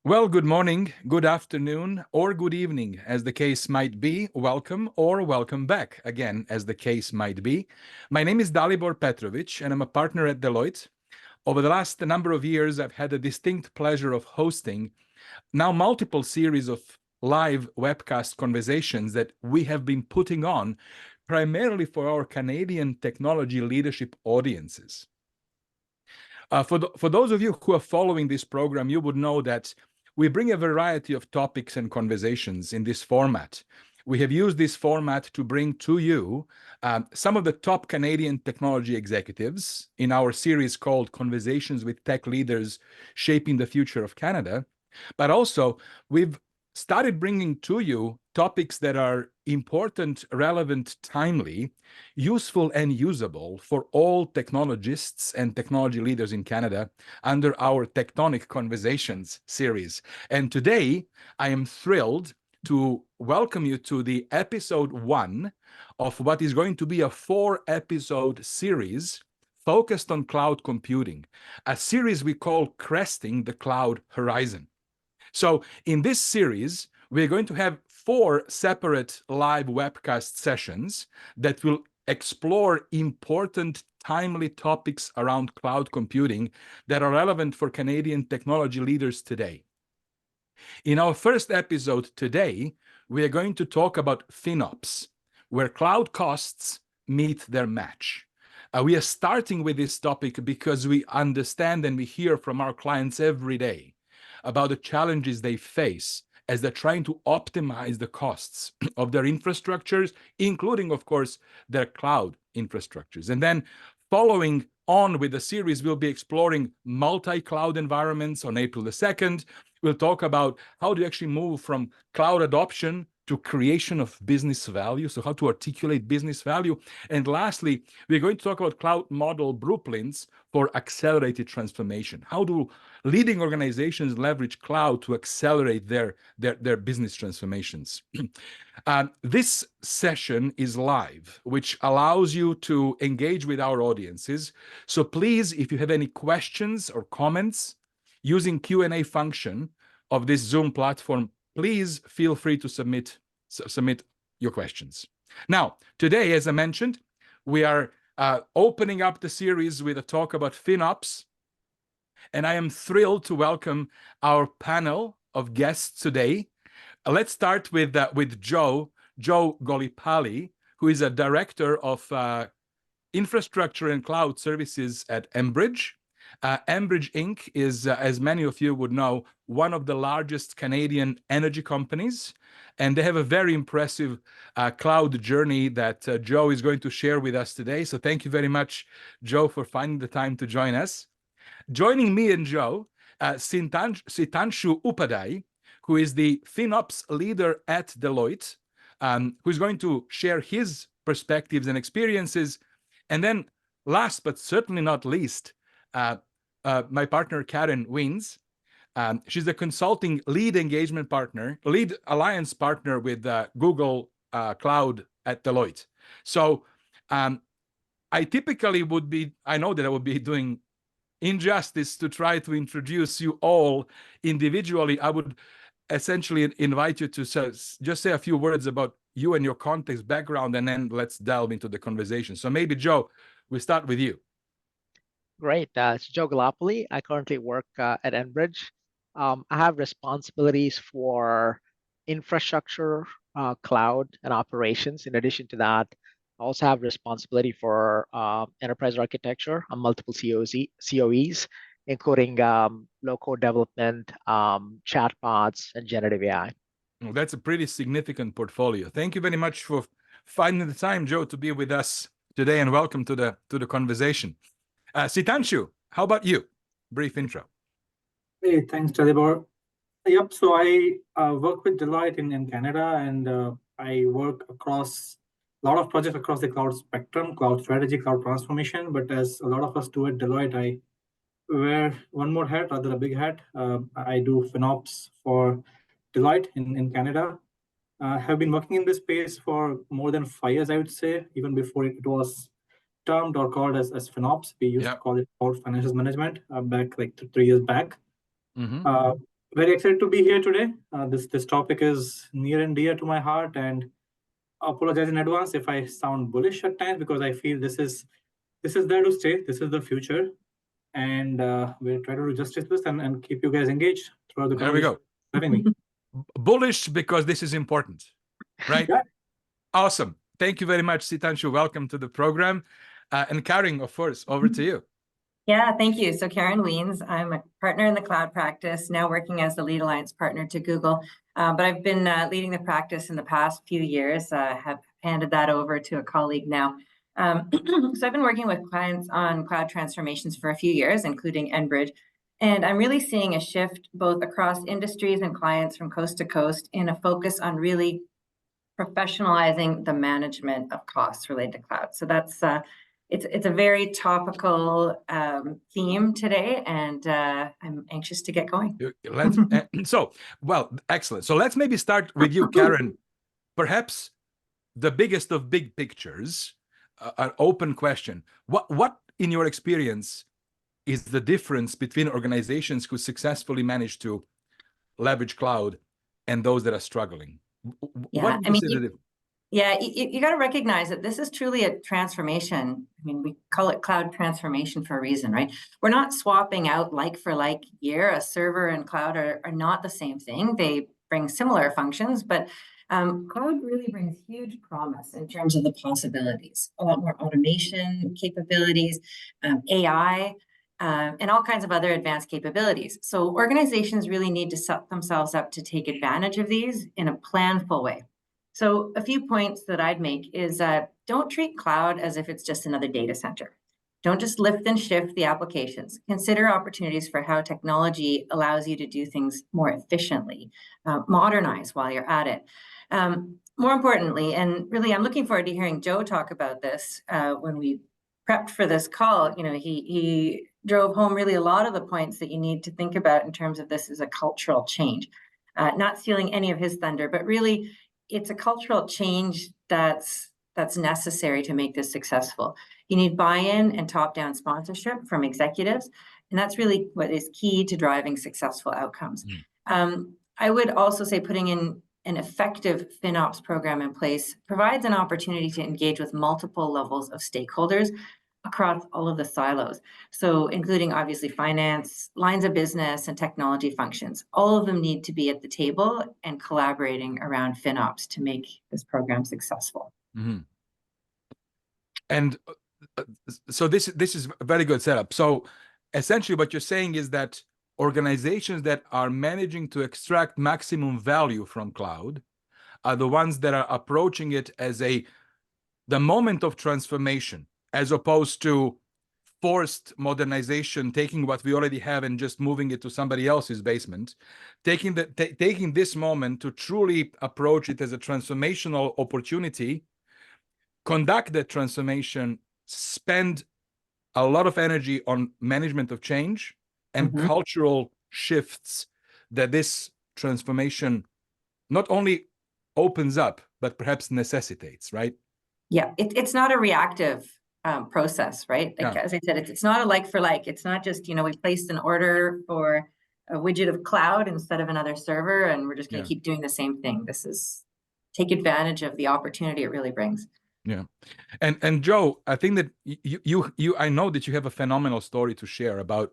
Well, good morning, good afternoon, or good evening, as the case might be. Welcome or welcome back, again, as the case might be. My name is Dalibor Petrovic, and I'm a partner at Deloitte. Over the last number of years, I've had the distinct pleasure of hosting now multiple series of live webcast conversations that we have been putting on primarily for our Canadian technology leadership audiences. For those of you who are following this program, you would know that we bring a variety of topics and conversations in this format. We have used this format to bring to you some of the top Canadian technology executives in our series called Conversations with Tech Leaders Shaping the Future of Canada. But also, we've started bringing to you topics that are important, relevant, timely, useful, and usable for all technologists and technology leaders in Canada under our Tectonic Conversations series. And today, I am thrilled to welcome you to the episode 1 of what is going to be a 4-episode series focused on cloud computing, a series we call Cresting the Cloud Horizon. So in this series, we're going to have 4 separate live webcast sessions that will explore important, timely topics around cloud computing that are relevant for Canadian technology leaders today. In our first episode today, we are going to talk about FinOps, where cloud costs meet their match. We are starting with this topic because we understand and we hear from our clients every day about the challenges they face as they're trying to optimize the costs of their infrastructures, including, of course, their cloud infrastructures. And then following on with the series, we'll be exploring multi-cloud environments on April the 2nd. We'll talk about how to actually move from cloud adoption to creation of business value, so how to articulate business value. And lastly, we're going to talk about cloud model blueprints for accelerated transformation. How do leading organizations leverage cloud to accelerate their business transformations? This session is live, which allows you to engage with our audiences. So please, if you have any questions or comments, using Q&A function of this Zoom platform, please feel free to submit your questions. Now, today, as I mentioned, we are opening up the series with a talk about FinOps, and I am thrilled to welcome our panel of guests today. Let's start with Joe Gollapalli, who is a director of infrastructure and cloud services at Enbridge. Enbridge Inc. is, as many of you would know, one of the largest Canadian energy companies, and they have a very impressive cloud journey that Joe is going to share with us today. So thank you very much, Joe, for finding the time to join us. Joining me and Joe, Sitanshu Upadhyay, who is the FinOps leader at Deloitte, who's going to share his perspectives and experiences. And then last but certainly not least, my partner, Karen Wiens. She's the consulting lead engagement partner, lead alliance partner with Google Cloud at Deloitte. So I typically would be, I know that I would be doing injustice to try to introduce you all individually. I would essentially invite you to just say a few words about you and your context, background, and then let's delve into the conversation. So maybe, Joe, we start with you. Great. It's Joe Gollapalli. I currently work at Enbridge. I have responsibilities for infrastructure, cloud, and operations. In addition to that, I also have responsibility for enterprise architecture on multiple COEs, including low-code development, chatbots, and generative AI. Well, that's a pretty significant portfolio. Thank you very much for finding the time, Joe, to be with us today, and welcome to the conversation. Sitanshu, how about you? Brief intro. Hey, thanks, Dalibor. Yep, so I work with Deloitte in Canada, and I work across a lot of projects across the cloud spectrum, cloud strategy, cloud transformation. But as a lot of us do at Deloitte, I wear one more hat, rather a big hat. I do FinOps for Deloitte in Canada. Have been working in this space for more than 5 years, I would say, even before it was termed or called as FinOps. We used to call it cloud financial management back like 3 years back. Very excited to be here today. This topic is near and dear to my heart, and I apologize in advance if I sound bullish at times because I feel this is there to stay. This is the future, and we'll try to do justice to this and keep you guys engaged throughout the There we conversation. go. Having me. Bullish because this is important, right? Yeah. Awesome. Thank you very much, Sitanshu. Welcome to the program. And Karen, of course, over to you. Yeah, thank you. So Karen Wiens, I'm a partner in the cloud practice, now working as the lead alliance partner to Google. But I've been leading the practice in the past few years, have handed that over to a colleague now. So I've been working with clients on cloud transformations for a few years, including Enbridge. And I'm really seeing a shift both across industries and clients from coast to coast in a focus on really professionalizing the management of costs related to cloud. So that's it's a very topical theme today, and I'm anxious to get going. Excellent. So let's maybe start with you, Karen. Perhaps the biggest of big pictures, an open question. What in your experience is the difference between organizations who successfully manage to leverage cloud and those that are struggling? Yeah, What do you see the difference? Yeah, you got to recognize that this is truly a transformation. I mean, we call it cloud transformation for a reason, right? We're not swapping out like for like gear. A server and cloud are not the same thing. They bring similar functions, but cloud really brings huge promise in terms of the possibilities. A lot more automation capabilities, AI, and all kinds of other advanced capabilities. So organizations really need to set themselves up to take advantage of these in a planful way. So a few points that I'd make is don't treat cloud as if it's just another data center. Don't just lift and shift the applications. Consider opportunities for how technology allows you to do things more efficiently, modernize while you're at it. More importantly, and really I'm looking forward to hearing Joe talk about this when we prepped for this call. You know, he drove home really a lot of the points that you need to think about in terms of this as a cultural change. Not stealing any of his thunder, but really it's a cultural change that's necessary to make this successful. You need buy-in and top-down sponsorship from executives, and that's really what is key to driving successful outcomes. I would also say putting in an effective FinOps program in place provides an opportunity to engage with multiple levels of stakeholders across all of the silos. So including obviously finance, lines of business, and technology functions. All of them need to be at the table and collaborating around FinOps to make this program successful. Mm-hmm. And so this is a very good setup. So essentially what you're saying is that organizations that are managing to extract maximum value from cloud are the ones that are approaching it as the moment of transformation, as opposed to forced modernization, taking what we already have and just moving it to somebody else's basement, taking this moment to truly approach it as a transformational opportunity, conduct that transformation, spend a lot of energy on management of change and cultural shifts that this transformation not only opens up, but perhaps necessitates, right? Yeah, it's not a reactive process, right? Like, as I said, it's not a like for like. It's not just, we placed an order for a widget of cloud instead of another server, and we're just going to keep doing the same thing. This is take advantage of the opportunity it really brings. Yeah. And Joe, I think that I know that you have a phenomenal story to share about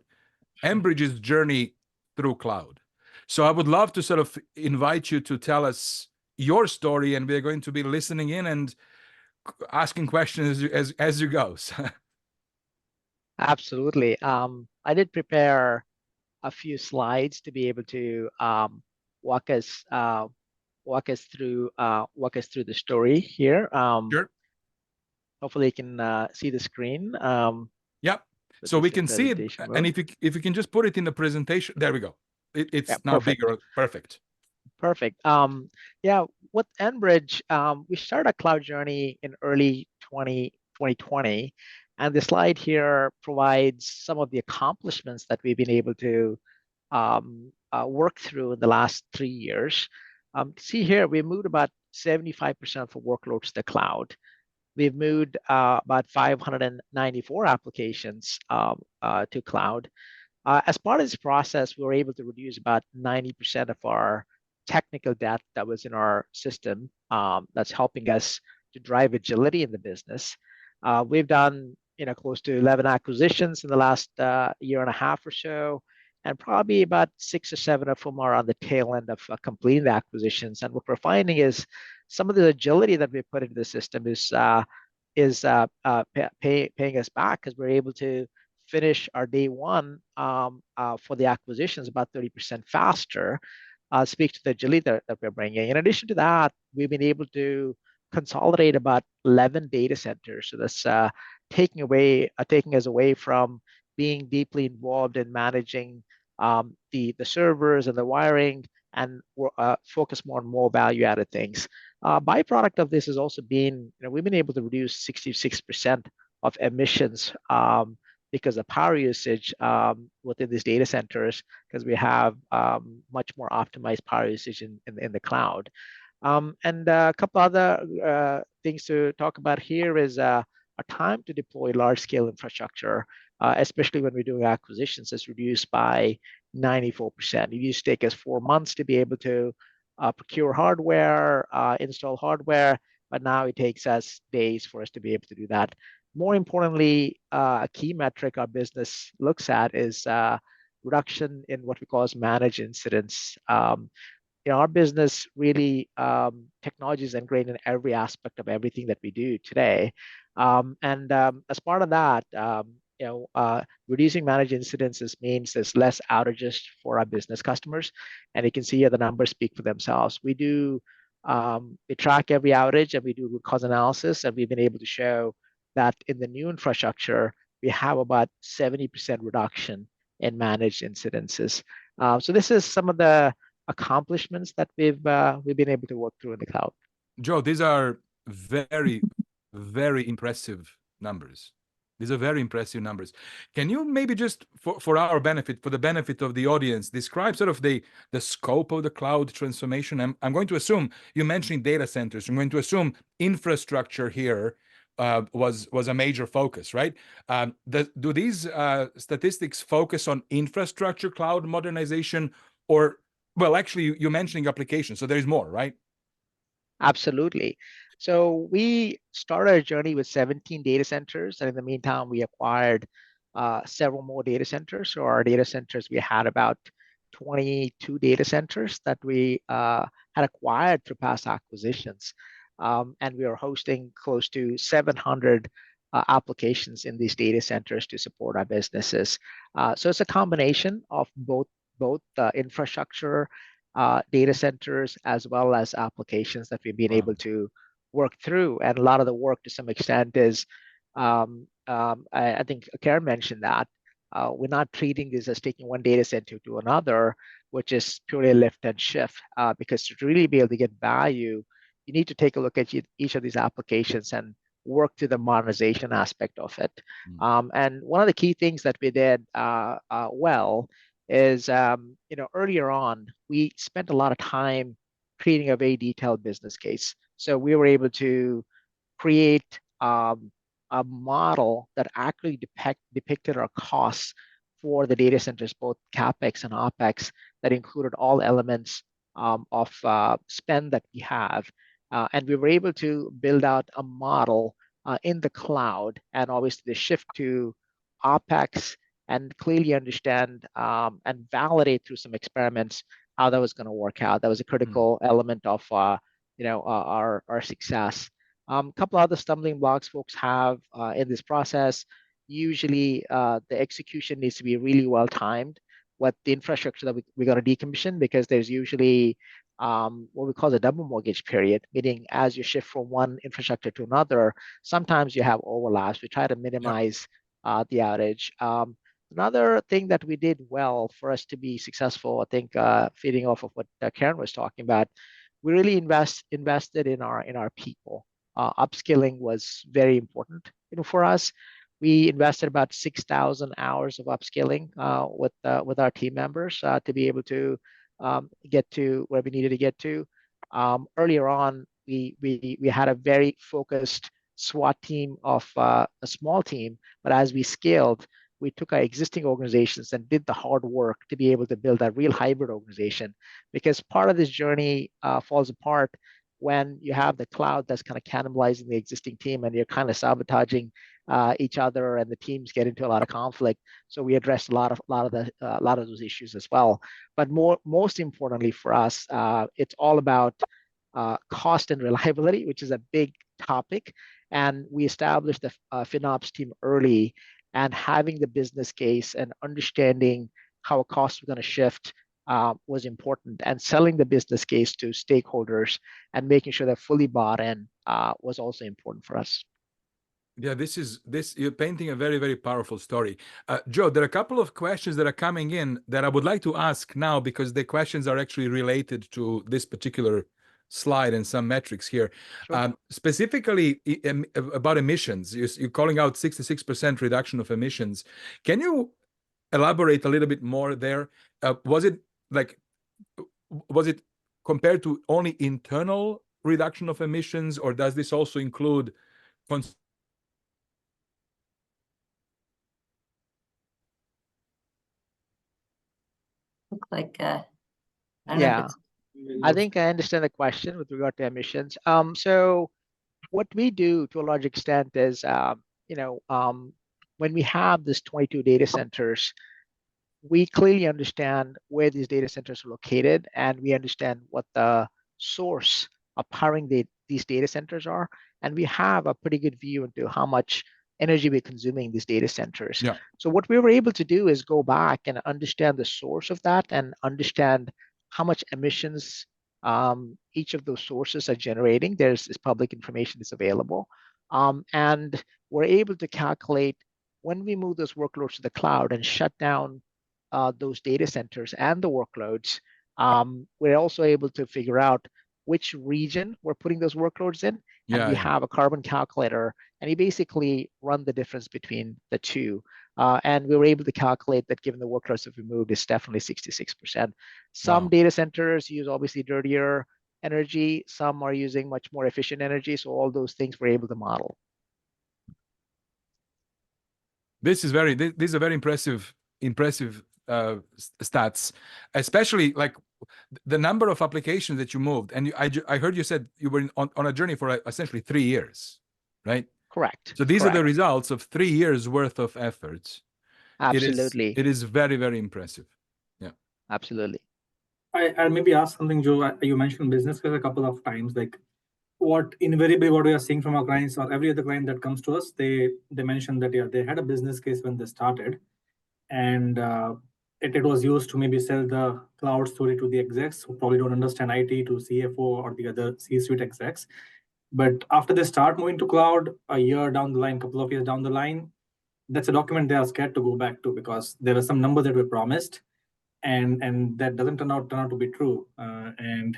Enbridge's journey through cloud. So I would love to sort of invite you to tell us your story, and we're going to be listening in and asking questions as you go. Absolutely. I did prepare a few slides to be able to walk us through the story here. Sure. Hopefully you can see the screen. Yep. So we can see it, and if you can just put it in the presentation, there we go. It's now bigger. Perfect. Perfect. Yeah, with Enbridge, we started a cloud journey in early 2020, and the slide here provides some of the accomplishments that we've been able to work through in the last 3 years. See here, we moved about 75% of workloads to the cloud. We've moved about 594 applications to cloud. As part of this process, we were able to reduce about 90% of our technical debt that was in our system. That's helping us to drive agility in the business. We've done close to 11 acquisitions in the last year and a half or so, and probably about 6 or 7 of them are on the tail end of completing the acquisitions. And what we're finding is some of the agility that we put into the system is paying us back, because we're able to finish our day one for the acquisitions about 30% faster. Speaks to the agility that we're bringing. In addition to that, we've been able to consolidate about 11 data centers. So that's taking us away from being deeply involved in managing the servers and the wiring, and focus more on more value-added things. Byproduct of this has also been, we've been able to reduce 66% of emissions because of power usage within these data centers, because we have much more optimized power usage in the cloud. And a couple other things to talk about here is our time to deploy large-scale infrastructure, especially when we're doing acquisitions, is reduced by 94%. It used to take us 4 months to be able to procure hardware, install hardware, but now it takes us days for us to be able to do that. More importantly, a key metric our business looks at is reduction in what we call as managed incidents. In our business, really, technology is ingrained in every aspect of everything that we do today. As part of that, reducing managed incidents means there's less outages for our business customers, and you can see here the numbers speak for themselves. We track every outage, and we do root cause analysis, and we've been able to show that in the new infrastructure, we have about 70% reduction in managed incidences. So this is some of the accomplishments that we've been able to work through in the cloud. Joe, these are very, very impressive numbers. These are very impressive numbers. Can you maybe just, for our benefit, for the benefit of the audience, describe sort of the scope of the cloud transformation? I'm going to assume, you mentioned data centers, I'm going to assume infrastructure here was a major focus, right? Do these statistics focus on infrastructure cloud modernization, or, well, actually, you're mentioning applications, so there's more, right? Absolutely. So we started a journey with 17 data centers, and in the meantime, we acquired several more data centers. So our data centers, we had about 22 data centers that we had acquired through past acquisitions. And we are hosting close to 700 applications in these data centers to support our businesses. So it's a combination of both infrastructure, data centers, as well as applications that we've been able to work through. And a lot of the work, to some extent, is I think Karen mentioned that we're not treating this as taking one data center to another, which is purely lift and shift. Because to really be able to get value, you need to take a look at each of these applications and work to the modernization aspect of it. And one of the key things that we did well is, earlier on, we spent a lot of time creating a very detailed business case. So we were able to create a model that actually depicted our costs for the data centers, both CapEx and OpEx, that included all elements of spend that we have. And we were able to build out a model in the cloud, and obviously the shift to OpEx, and clearly understand and validate through some experiments how that was going to work out. That was a critical element of our success. A couple other stumbling blocks folks have in this process. Usually, the execution needs to be really well timed. What the infrastructure that we're going to decommission, because there's usually what we call the double mortgage period, meaning as you shift from one infrastructure to another, sometimes you have overlaps. We try to minimize the outage. Another thing that we did well for us to be successful, I think, feeding off of what Karen was talking about, we really invested in our people. Upskilling was very important, for us. We invested about 6,000 hours of upskilling with our team members to be able to get to where we needed to get to. Earlier on, we had a very focused SWAT team of a small team, but as we scaled, we took our existing organizations and did the hard work to be able to build a real hybrid organization. Because part of this journey falls apart when you have the cloud that's kind of cannibalizing the existing team and you're kind of sabotaging each other, and the teams get into a lot of conflict. So we addressed a lot of those issues as well. But most importantly for us, it's all about cost and reliability, which is a big topic. And we established the FinOps team early, and having the business case and understanding how a cost was going to shift was important. And selling the business case to stakeholders and making sure they're fully bought in was also important for us. Yeah, you're painting a very, very powerful story. Joe, there are a couple of questions that are coming in that I would like to ask now, because the questions are actually related to this particular slide and some metrics here. Sure. Specifically about emissions, you're calling out 66% reduction of emissions. Can you elaborate a little bit more there? Was it compared to only internal reduction of emissions, or does this also include Look like I don't know if Yeah, it's I think I understand the question with regard to emissions. So what we do to a large extent is, when we have this 22 data centers, we clearly understand where these data centers are located, and we understand what the source of powering these data centers are. And we have a pretty good view into how much energy we're consuming these data centers. Yeah. So what we were able to do is go back and understand the source of that and understand how much emissions each of those sources are generating. There's this public information that's available. And we're able to calculate when we move those workloads to the cloud and shut down those data centers and the workloads, we're also able to figure out which region we're putting those workloads in. And we have a carbon calculator, and you basically run the difference between the two. And we were able to calculate that given the workloads that we moved, it's definitely 66%. Some data centers use obviously dirtier energy. Some are using much more efficient energy. So all those things we're able to model. These are very impressive stats, especially like the number of applications that you moved. And I heard you said you were on a journey for essentially 3 years, right? Correct. So these are the results of 3 years worth of efforts. Absolutely. It is very, very impressive. Yeah. Absolutely. I'll maybe ask something, Joe. You mentioned business case a couple of times. Like, what invariably what we are seeing from our clients, or every other client that comes to us, they mentioned that they had a business case when they started, and it was used to maybe sell the cloud story to the execs who probably don't understand IT, to CFO or the other C-suite execs. But after they start moving to cloud, a year down the line, couple of years down the line, that's a document they are scared to go back to, because there were some numbers that were promised, and that doesn't turn out to be true. And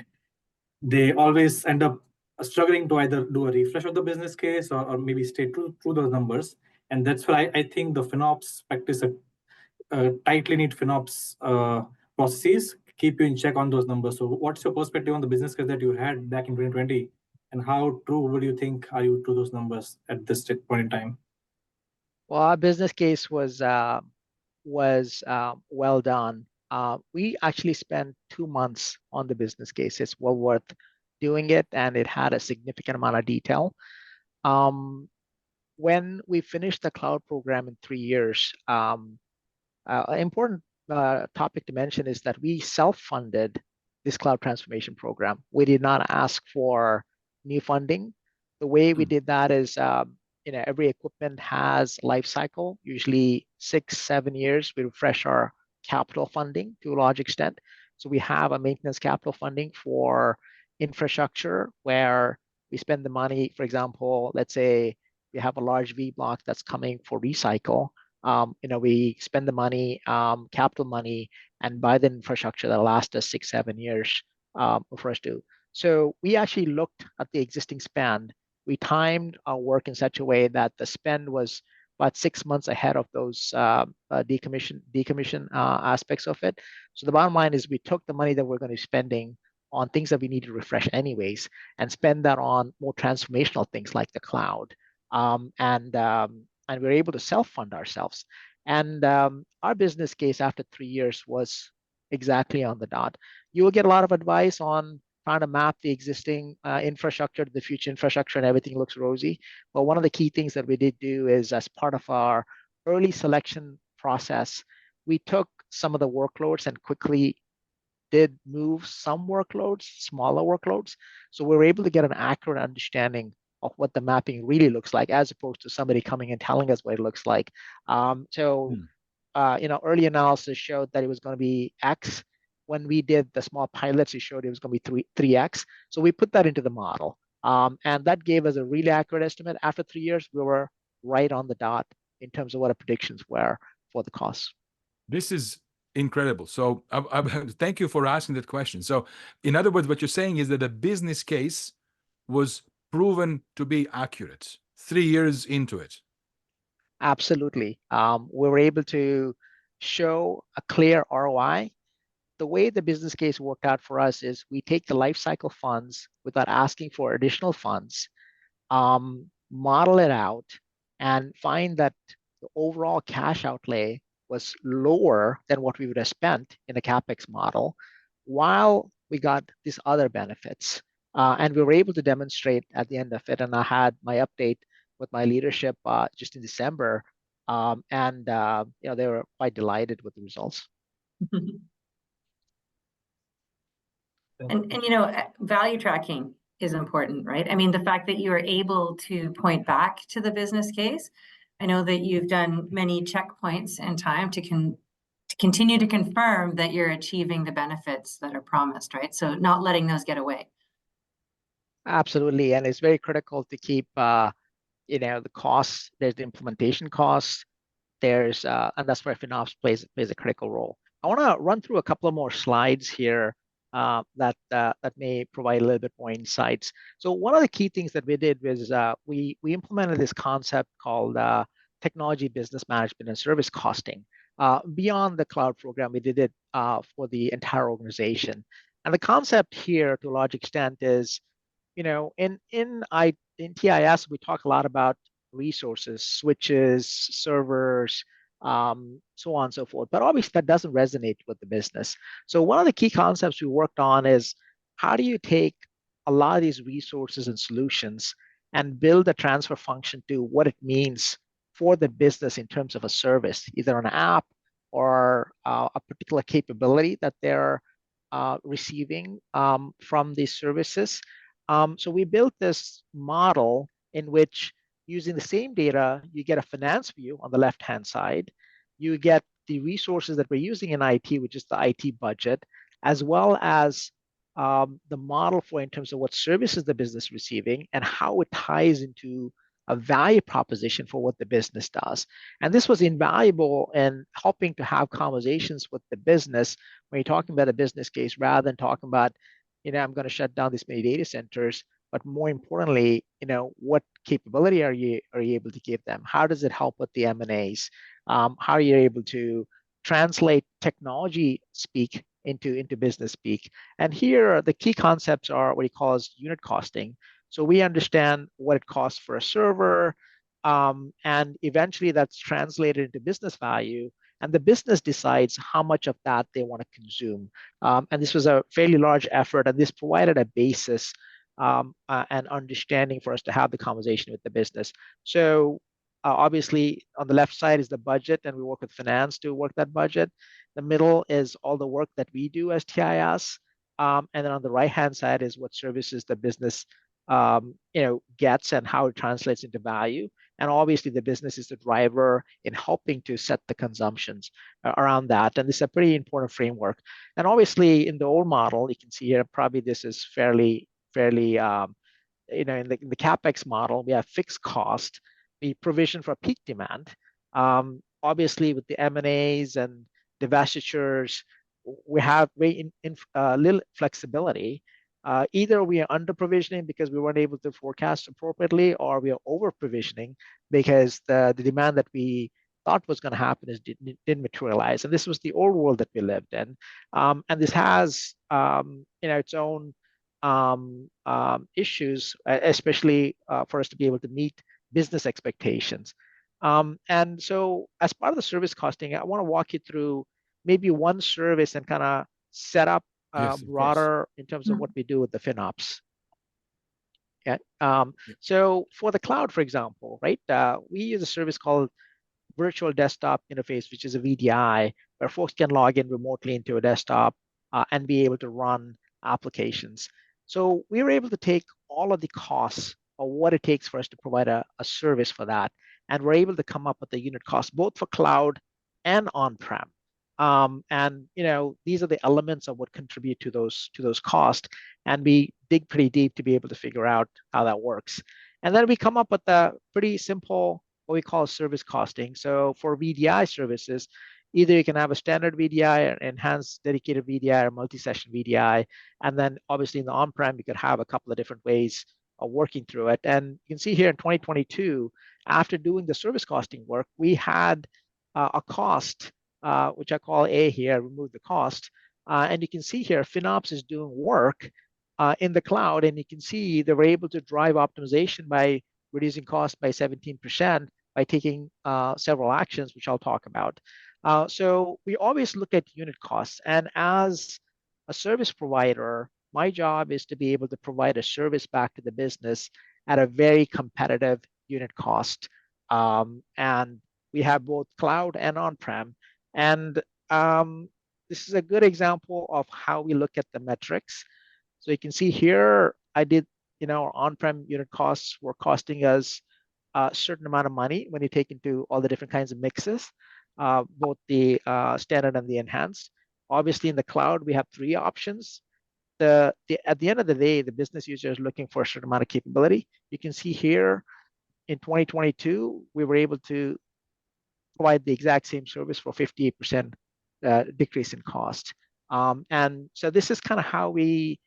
they always end up struggling to either do a refresh of the business case, or maybe stay true to those numbers. And that's why I think the FinOps practice, tightly knit FinOps processes keep you in check on those numbers. So what's your perspective on the business case that you had back in 2020, and how true would you think are you to those numbers at this point in time? Well, our business case was well done. We actually spent 2 months on the business case. It's well worth doing it, and it had a significant amount of detail. When we finished the cloud program in 3 years, an important topic to mention is that we self-funded this cloud transformation program. We did not ask for new funding. The way we did that is, every equipment has life cycle, usually 6-7 years. We refresh our capital funding to a large extent. So we have a maintenance capital funding for infrastructure where we spend the money. For example, let's say we have a large V block that's coming for recycle. We spend the money, capital money, and buy the infrastructure that lasts us 6-7 years for us to. So we actually looked at the existing spend. We timed our work in such a way that the spend was about 6 months ahead of those decommission aspects of it. So the bottom line is we took the money that we're going to be spending on things that we need to refresh anyways, and spend that on more transformational things like the cloud. And we're able to self-fund ourselves. And our business case after 3 years was exactly on the dot. You will get a lot of advice on trying to map the existing infrastructure to the future infrastructure, and everything looks rosy. But one of the key things that we did do is, as part of our early selection process, we took some of the workloads and quickly did move some workloads, smaller workloads. So we were able to get an accurate understanding of what the mapping really looks like, as opposed to somebody coming and telling us what it looks like. Early analysis showed that it was going to be X. When we did the small pilots, it showed it was going to be 3X. So we put that into the model. And that gave us a really accurate estimate. After 3 years, we were right on the dot in terms of what our predictions were for the costs. This is incredible. So thank you for asking that question. So in other words, what you're saying is that the business case was proven to be accurate 3 years into it. Absolutely. We were able to show a clear ROI. The way the business case worked out for us is we take the life cycle funds without asking for additional funds, model it out, and find that the overall cash outlay was lower than what we would have spent in a CapEx model, while we got these other benefits. And we were able to demonstrate at the end of it. And I had my update with my leadership just in December, and they were quite delighted with the results. And value tracking is important, right? I mean, the fact that you are able to point back to the business case. I know that you've done many checkpoints in time to continue to confirm that you're achieving the benefits that are promised, right? So not letting those get away. Absolutely, and it's very critical to keep the costs. There's the implementation costs. There's and that's where FinOps plays a critical role. I want to run through a couple of more slides here that may provide a little bit more insights. So one of the key things that we did was we implemented this concept called technology business management and service costing. Beyond the cloud program, we did it for the entire organization. And the concept here, to a large extent, is in TIS, we talk a lot about resources, switches, servers, so on and so forth. But obviously, that doesn't resonate with the business. So one of the key concepts we worked on is, how do you take a lot of these resources and solutions and build a transfer function to what it means for the business in terms of a service, either an app or a particular capability that they're receiving from these services. So we built this model in which, using the same data, you get a finance view on the left-hand side. You get the resources that we're using in IT, which is the IT budget, as well as the model for in terms of what services the business is receiving and how it ties into a value proposition for what the business does. And this was invaluable in helping to have conversations with the business when you're talking about a business case, rather than talking about, I'm going to shut down this many data centers, but more importantly, what capability are you able to give them? How does it help with the M&As? How are you able to translate technology speak into business speak? And here, the key concepts are what he calls unit costing. So we understand what it costs for a server, and eventually that's translated into business value. And the business decides how much of that they want to consume. And this was a fairly large effort, and this provided a basis and understanding for us to have the conversation with the business. So obviously, on the left side is the budget, and we work with finance to work that budget. The middle is all the work that we do as TIS. And then on the right-hand side is what services the business gets and how it translates into value. And obviously, the business is the driver in helping to set the consumptions around that. And this is a pretty important framework. And obviously, in the old model, you can see here, probably this is fairly, in the CapEx model, we have fixed cost, we provision for peak demand. Obviously, with the M&As and divestitures, we have very little flexibility. Either we are under provisioning because we weren't able to forecast appropriately, or we are over provisioning because the demand that we thought was going to happen didn't materialize. And this was the old world that we lived in. And this has its own issues, especially for us to be able to meet business expectations. And so as part of the service costing, I want to walk you through maybe one service and kind of set up Yes, of course. broader in terms of what we do with the FinOps. Yeah. Yeah. So for the cloud, for example, right, we use a service called Virtual Desktop Interface, which is a VDI, where folks can log in remotely into a desktop and be able to run applications. So we were able to take all of the costs of what it takes for us to provide a service for that, and we're able to come up with the unit cost both for cloud and on-prem. And these are the elements of what contribute to those costs, and we dig pretty deep to be able to figure out how that works. And then we come up with a pretty simple what we call service costing. So for VDI services, either you can have a standard VDI, or enhanced dedicated VDI, or multi-session VDI. And then obviously in the on-prem, you could have a couple of different ways of working through it. And you can see here in 2022, after doing the service costing work, we had a cost, which I call A here, remove the cost. And you can see here, FinOps is doing work in the cloud, and you can see they were able to drive optimization by reducing costs by 17% by taking several actions, which I'll talk about. So we always look at unit costs. And as a service provider, my job is to be able to provide a service back to the business at a very competitive unit cost. And we have both cloud and on-prem. And this is a good example of how we look at the metrics. So you can see here, I did, our on-prem unit costs were costing us a certain amount of money when you take into all the different kinds of mixes, both the standard and the enhanced. Obviously, in the cloud, we have three options. At the end of the day, the business user is looking for a certain amount of capability. You can see here in 2022, we were able to provide the exact same service for 58% decrease in cost. And so this is kind of how we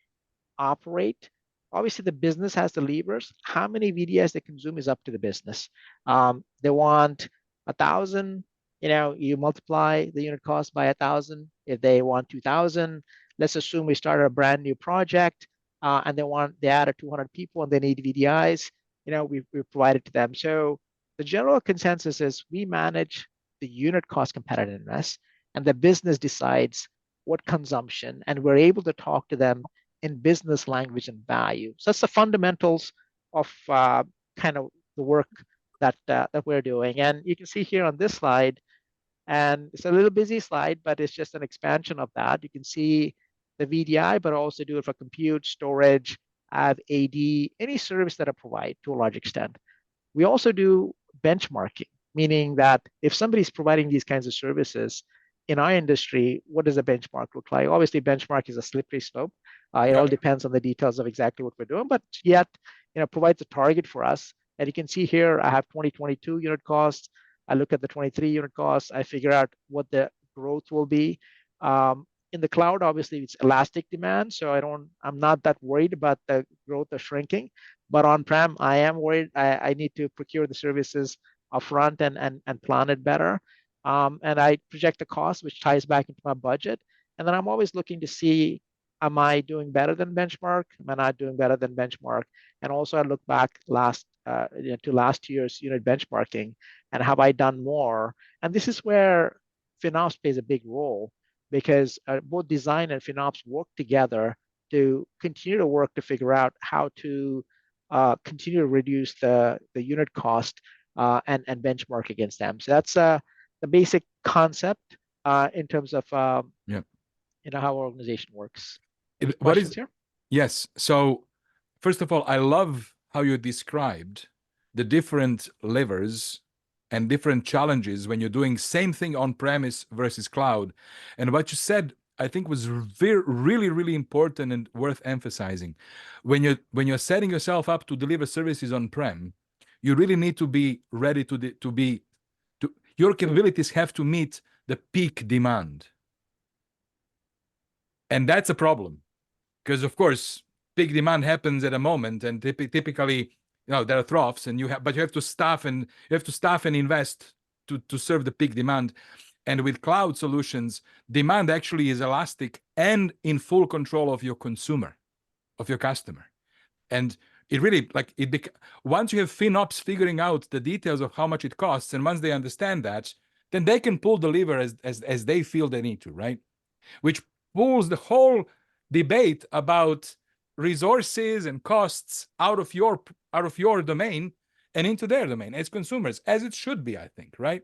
operate. Obviously, the business has the levers. How many VDIs they consume is up to the business. They want 1,000, you multiply the unit cost by 1,000. If they want 2,000, let's assume we started a brand new project and they added 200 people and they need VDIs, we provide it to them. So the general consensus is we manage the unit cost competitiveness, and the business decides what consumption, and we're able to talk to them in business language and value. So that's the fundamentals of kind of the work that we're doing. And you can see here on this slide, and it's a little busy slide, but it's just an expansion of that. You can see the VDI, but also do it for compute, storage, AD, any service that I provide to a large extent. We also do benchmarking, meaning that if somebody's providing these kinds of services in our industry, what does a benchmark look like? Obviously, benchmark is a slippery slope. It all depends on the details of exactly what we're doing, but yet, provides a target for us. And you can see here, I have 2022 unit costs. I look at the 23 unit costs. I figure out what the growth will be. In the cloud, obviously, it's elastic demand, so I'm not that worried about the growth or shrinking. But on-prem, I am worried. I need to procure the services upfront and plan it better. And I project the cost, which ties back into my budget. And then I'm always looking to see, am I doing better than benchmark? Am I not doing better than benchmark? And also I look back to last year's unit benchmarking, and have I done more? And this is where FinOps plays a big role, because both design and FinOps work together to continue to work to figure out how to continue to reduce the unit cost and benchmark against them. So that's the basic concept in terms of how our organization works. Questions here? Yes. So first of all, I love how you described the different levers and different challenges when you're doing same thing on premise versus cloud. And what you said, I think, was really, really important and worth emphasizing. When you're setting yourself up to deliver services on prem, you really need to be ready your capabilities have to meet the peak demand. And that's a problem, because of course, peak demand happens at a moment, and typically, there are troughs, and you have to staff and invest to serve the peak demand. And with cloud solutions, demand actually is elastic and in full control of your consumer, of your customer. And it really once you have FinOps figuring out the details of how much it costs, and once they understand that, then they can pull the lever as they feel they need to, right? Which pulls the whole debate about resources and costs out of your domain and into their domain as consumers, as it should be, I think, right?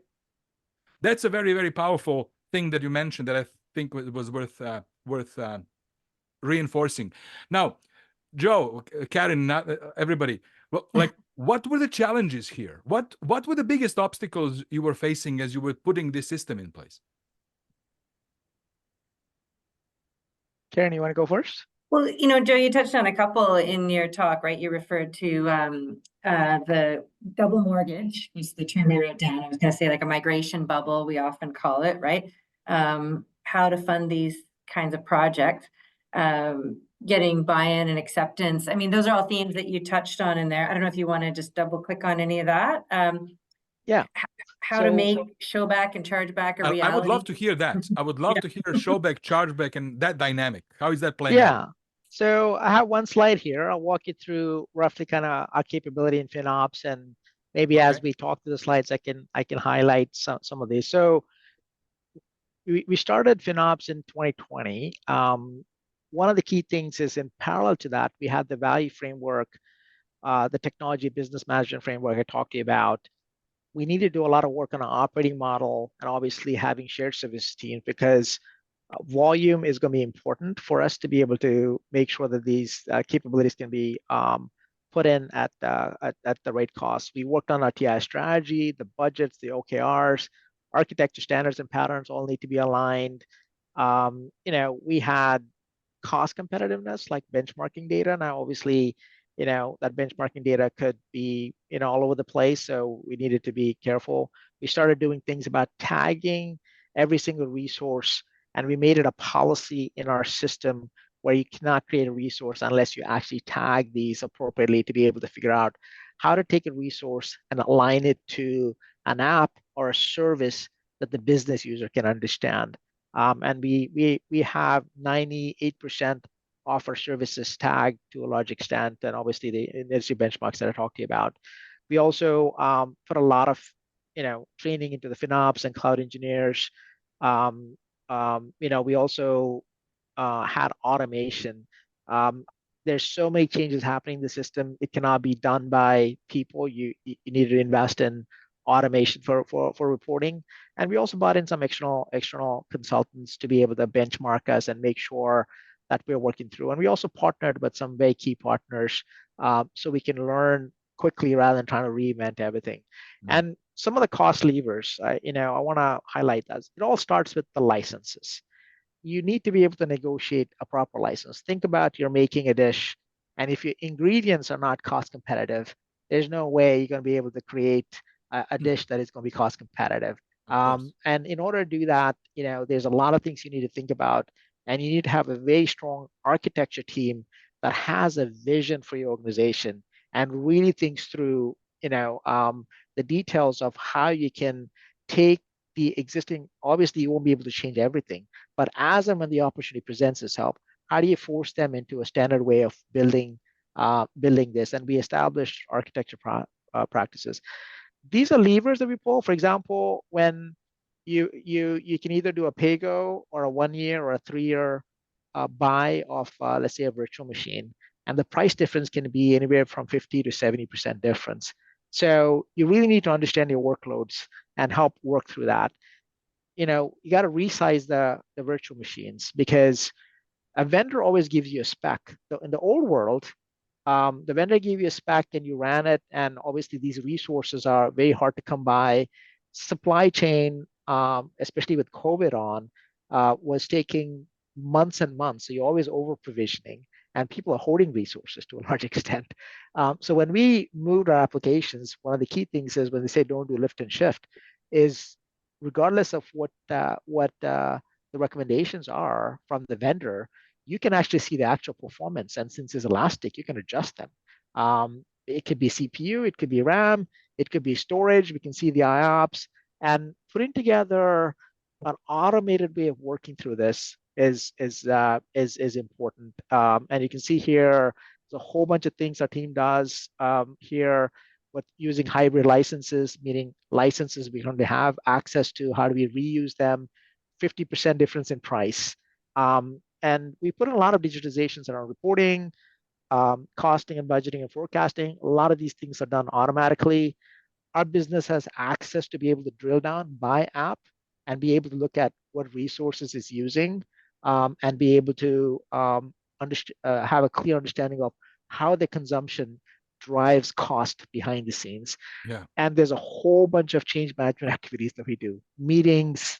That's a very, very powerful thing that you mentioned that I think was worth reinforcing. Now, Joe, Karen, everybody, what were the challenges here? What were the biggest obstacles you were facing as you were putting this system in place? Karen, you want to go first? Well, Joe, you touched on a couple in your talk, right? You referred to the double mortgage, was the term I wrote down. I was going to say like a migration bubble, we often call it, right? How to fund these kinds of projects, getting buy-in and acceptance. I mean, those are all themes that you touched on in there. I don't know if you want to just double click on any of that. Yeah. How to make showback and chargeback a reality. I would love to hear that. I would love to hear showback, chargeback, and that dynamic. How is that playing out? So I have one slide here. I'll walk you through roughly kind of our capability in FinOps, and maybe as we talk through the slides, I can highlight some of these. So we started FinOps in 2020. One of the key things is in parallel to that, we had the value framework, the technology business management framework I talked to you about. We need to do a lot of work on our operating model and obviously having shared service teams, because volume is going to be important for us to be able to make sure that these capabilities can be put in at the right cost. We worked on our TI strategy, the budgets, the OKRs, architecture standards and patterns all need to be aligned. We had cost competitiveness like benchmarking data. Now, obviously, that benchmarking data could be all over the place, so we needed to be careful. We started doing things about tagging every single resource, and we made it a policy in our system where you cannot create a resource unless you actually tag these appropriately to be able to figure out how to take a resource and align it to an app or a service that the business user can understand. And we have 98% of our services tagged to a large extent, and obviously the industry benchmarks that I talked to you about. We also put a lot of training into the FinOps and cloud engineers. We also had automation. There's so many changes happening in the system. It cannot be done by people. You need to invest in automation for reporting. And we also brought in some external consultants to be able to benchmark us and make sure that we're working through. And we also partnered with some very key partners so we can learn quickly rather than trying to reinvent everything. And some of the cost levers, I want to highlight that. It all starts with the licenses. You need to be able to negotiate a proper license. Think about you're making a dish, and if your ingredients are not cost competitive, there's no way you're going to be able to create a dish that is going to be cost competitive. And in order to do that, there's a lot of things you need to think about, and you need to have a very strong architecture team that has a vision for your organization and really thinks through, the details of how you can take the existing. Obviously, you won't be able to change everything, but as and when the opportunity presents itself, how do you force them into a standard way of building this? And we established architecture practices. These are levers that we pull. For example, when you can either do a pay-go or a 1 year or a 3 year buy of, let's say, a virtual machine, and the price difference can be anywhere from 50 to 70% difference. So you really need to understand your workloads and help work through that. You got to resize the virtual machines, because a vendor always gives you a spec. So in the old world, the vendor gave you a spec and you ran it, and obviously these resources are very hard to come by. Supply chain, especially with COVID on, was taking months and months. So you're always over provisioning, and people are hoarding resources to a large extent. So when we moved our applications, one of the key things is when they say don't do lift and shift, is regardless of what the recommendations are from the vendor, you can actually see the actual performance. And since it's elastic, you can adjust them. It could be CPU, it could be RAM, it could be storage. We can see the IOPS, and putting together an automated way of working through this is important. And you can see here There's a whole bunch of things our team does here with using hybrid licenses, meaning licenses we currently have access to, how do we reuse them, 50% difference in price. And we put in a lot of digitizations in our reporting, costing and budgeting and forecasting. A lot of these things are done automatically. Our business has access to be able to drill down by app and be able to look at what resources it's using, and be able to have a clear understanding of how the consumption drives cost behind the scenes. Yeah. And there's a whole bunch of change management activities that we do, meetings,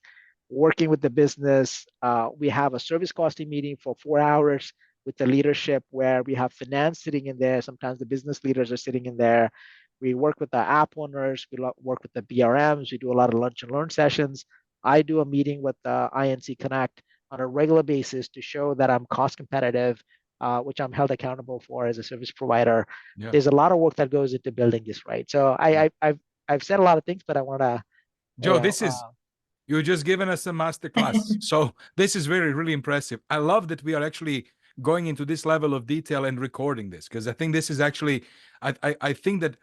working with the business. We have a service costing meeting for 4 hours with the leadership where we have finance sitting in there. Sometimes the business leaders are sitting in there. We work with the app owners. We work with the BRMs. We do a lot of lunch and learn sessions. I do a meeting with the INC Connect on a regular basis to show that I'm cost competitive, which I'm held accountable for as a service provider. Yeah. There's a lot of work that goes into building this, right? So I've said a lot of things, but I want to. Joe, you're just giving us a masterclass. So this is really impressive. I love that we are actually going into this level of detail and recording this, because I think this is actually, I think that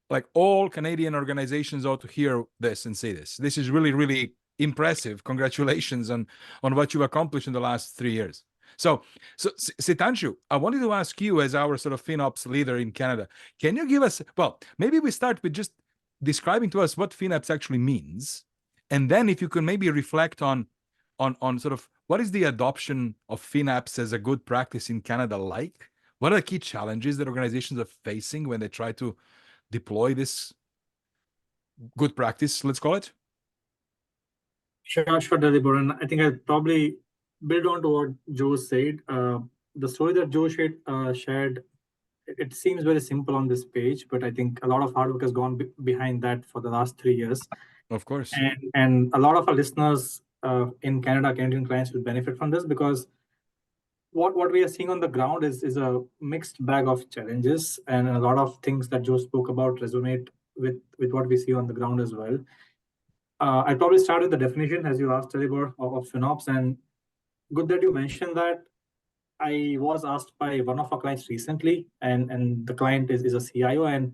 like all Canadian organizations ought to hear this and see this. This is really impressive. Congratulations on what you've accomplished in the last 3 years. So Sitanshu, I wanted to ask you, as our sort of FinOps leader in Canada, can you give us, well, maybe we start with just describing to us what FinOps actually means, and then if you can maybe reflect on sort of what is the adoption of FinOps as a good practice in Canada like? What are the key challenges that organizations are facing when they try to deploy this good practice, let's call it? Sure, Dalibor. And I think I'll probably build on to what Joe said. The story that Joe shared, it seems very simple on this page, but I think a lot of hard work has gone behind that for the last 3 years. Of course. And a lot of our listeners in Canada, Canadian clients will benefit from this, because what we are seeing on the ground is a mixed bag of challenges, and a lot of things that Joe spoke about resonate with what we see on the ground as well. I'll probably start with the definition, as you asked, Dalibor, of FinOps. And good that you mentioned that. I was asked by one of our clients recently, and the client is a CIO, and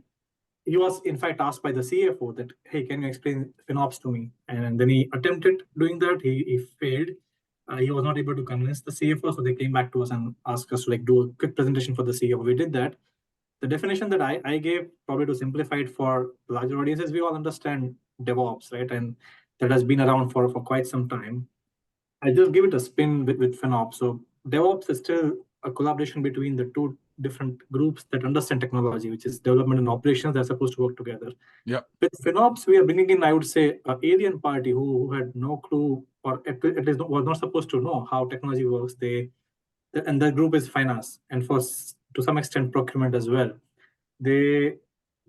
he was in fact asked by the CFO that, hey, can you explain FinOps to me? And then he attempted doing that. He failed. He was not able to convince the CFO, so they came back to us and asked us to do a quick presentation for the CFO. We did that. The definition that I gave, probably to simplify it for larger audiences, we all understand DevOps, right? And that has been around for quite some time. I just give it a spin with FinOps. So DevOps is still a collaboration between the two different groups that understand technology, which is development and operations. They're supposed to work together. Yeah. With FinOps, we are bringing in, I would say, an alien party who had no clue, or at least was not supposed to know how technology works. And that group is finance, and to some extent procurement as well.